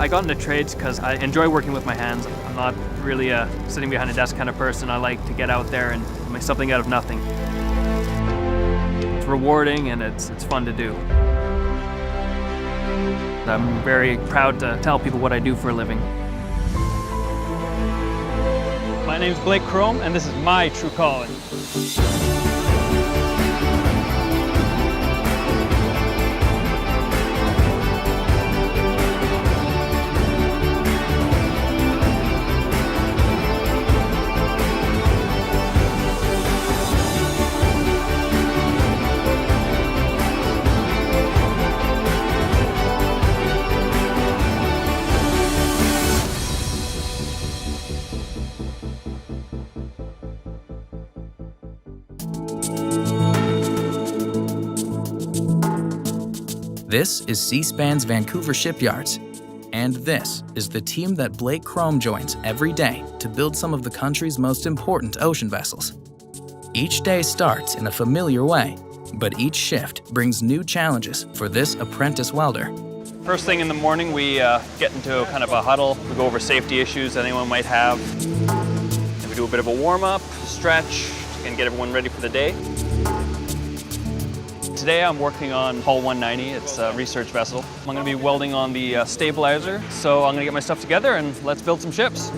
I got into trades because I enjoy working with my hands. I'm not really a sitting behind a desk kind of person. I like to get out there and make something out of nothing. It's rewarding and it's fun to do. I'm very proud to tell people what I do for a living. My name's Blake Crome, and this is my true calling. This is Seaspan's Vancouver shipyards, and this is the team that Blake Crome joins every day to build some of the country's most important ocean vessels. Each day starts in a familiar way, but each shift brings new challenges for this apprentice welder. First thing in the morning, we get into kind of a huddle. We go over safety issues that anyone might have. And we do a bit of a warm-up, stretch, and get everyone ready for the day. Today I'm working on Hull 190, it's a research vessel. I'm going to be welding on the stabilizer, so I'm going to get my stuff together and let's build some ships.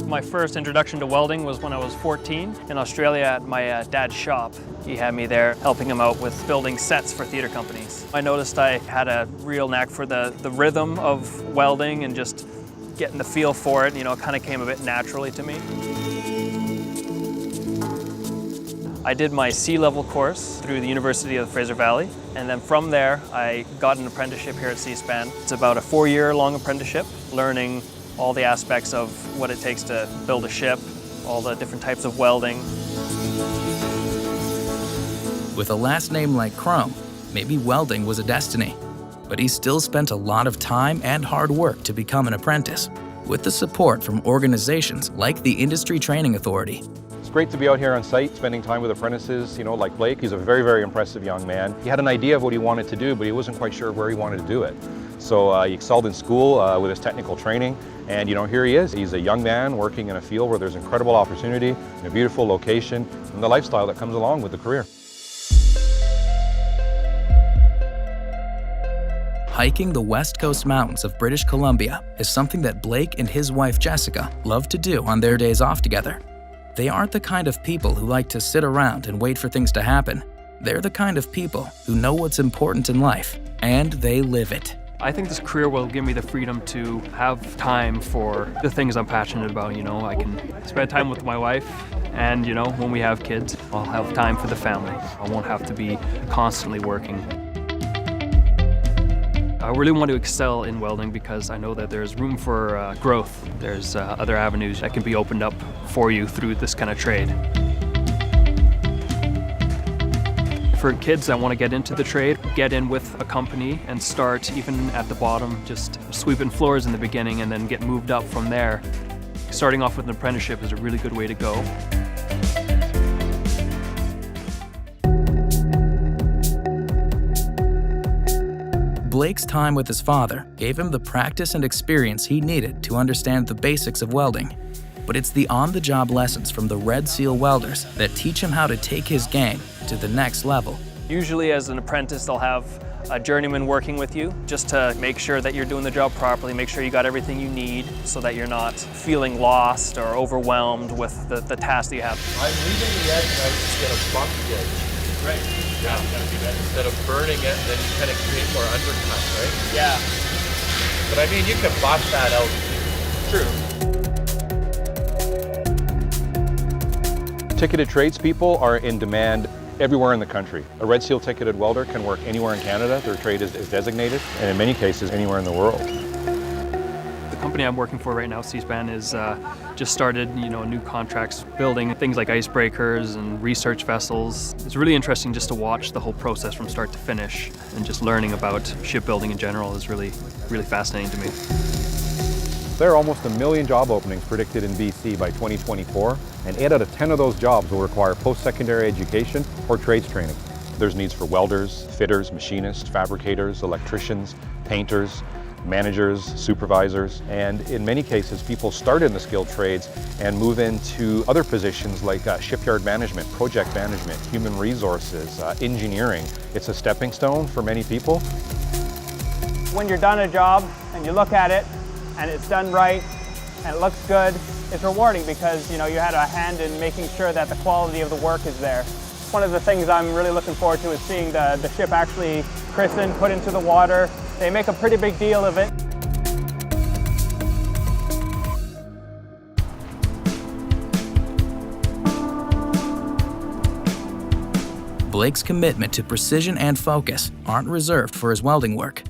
My first introduction to welding was when I was 14 in Australia at my dad's shop. He had me there helping him out with building sets for theater companies. I noticed I had a real knack for the rhythm of welding and just getting the feel for it. You know, it kind of came a bit naturally to me. I did my C-level course through the University of the Fraser Valley, and then from there I got an apprenticeship here at Seaspan. It's about a 4-year-long apprenticeship, learning all the aspects of what it takes to build a ship, all the different types of welding. With a last name like Crome, maybe welding was a destiny, but he still spent a lot of time and hard work to become an apprentice, with the support from organizations like the Industry Training Authority. It's great to be out here on site, spending time with apprentices, like Blake. He's a very, very impressive young man. He had an idea of what he wanted to do, but he wasn't quite sure where he wanted to do it. So he excelled in school with his technical training, and here he is. He's a young man working in a field where there's incredible opportunity, in a beautiful location, and the lifestyle that comes along with the career. Hiking the West Coast mountains of British Columbia is something that Blake and his wife Jessica love to do on their days off together. They aren't the kind of people who like to sit around and wait for things to happen. They're the kind of people who know what's important in life, and they live it. I think this career will give me the freedom to have time for the things I'm passionate about. I can spend time with my wife, and when we have kids, I'll have time for the family. I won't have to be constantly working. I really want to excel in welding because I know that there's room for growth. There's other avenues that can be opened up for you through this kind of trade. For kids that want to get into the trade, get in with a company and start even at the bottom, just sweeping floors in the beginning and then get moved up from there. Starting off with an apprenticeship is a really good way to go. Blake's time with his father gave him the practice and experience he needed to understand the basics of welding. But it's the on-the-job lessons from the Red Seal welders that teach him how to take his game to the next level. Usually as an apprentice, they'll have a journeyman working with you just to make sure that you're doing the job properly, make sure you got everything you need so that you're not feeling lost or overwhelmed with the task that you have. I'm leaving the edge and I would just get a bump the edge. Right. Yeah, instead of burning it, then you kind of create more undercut, right? Yeah. But I mean, you can bust that out. True. Ticketed tradespeople are in demand everywhere in the country. A Red Seal ticketed welder can work anywhere in Canada. Their trade is designated, and in many cases, anywhere in the world. The company I'm working for right now, Seaspan, is just started, new contracts, building things like icebreakers and research vessels. It's really interesting just to watch the whole process from start to finish, and just learning about shipbuilding in general is really, really fascinating to me. There are almost 1 million job openings predicted in BC by 2024, and 8 out of 10 of those jobs will require post-secondary education or trades training. There's needs for welders, fitters, machinists, fabricators, electricians, painters, managers, supervisors, and in many cases people start in the skilled trades and move into other positions like shipyard management, project management, human resources, engineering. It's a stepping stone for many people. When you're done a job and you look at it and it's done right and it looks good, it's rewarding because you had a hand in making sure that the quality of the work is there. One of the things I'm really looking forward to is seeing the ship actually christened, put into the water. They make a pretty big deal of it. Blake's commitment to precision and focus aren't reserved for his welding work.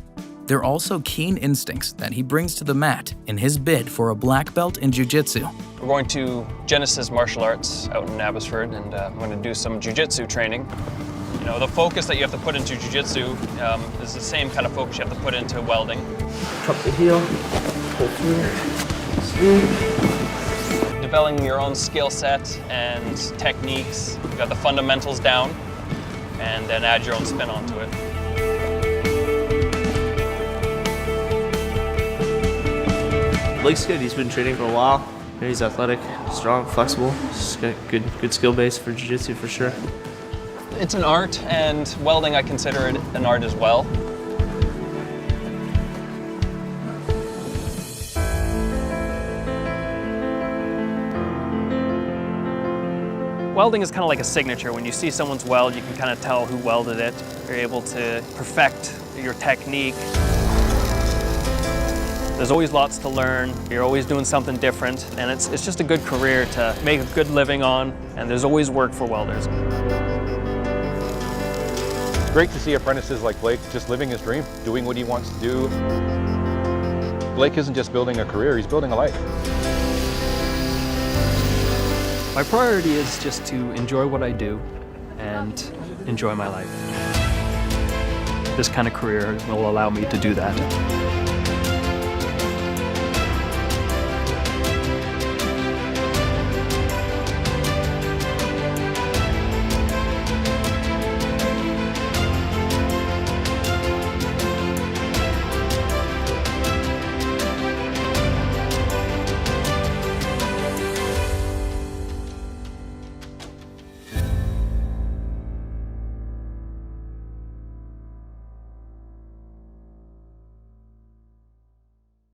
They're also keen instincts that he brings to the mat in his bid for a black belt in jiu-jitsu. We're going to Genesis Martial Arts out in Abbotsford, and I'm going to do some jiu-jitsu training. The focus that you have to put into jiu-jitsu is the same kind of focus you have to put into welding. Drop the heel, pull through, smooth. Developing your own skill set and techniques. You got the fundamentals down, and then add your own spin onto it. Blake's good. He's been training for a while. He's athletic, strong, flexible. He's got good skill base for jiu-jitsu for sure. It's an art, and welding I consider it an art as well. Welding is kind of like a signature. When you see someone's weld, you can kind of tell who welded it. You're able to perfect your technique. There's always lots to learn. You're always doing something different, and it's just a good career to make a good living on, and there's always work for welders. It's great to see apprentices like Blake just living his dream, doing what he wants to do. Blake isn't just building a career, he's building a life. My priority is just to enjoy what I do and enjoy my life. This kind of career will allow me to do that.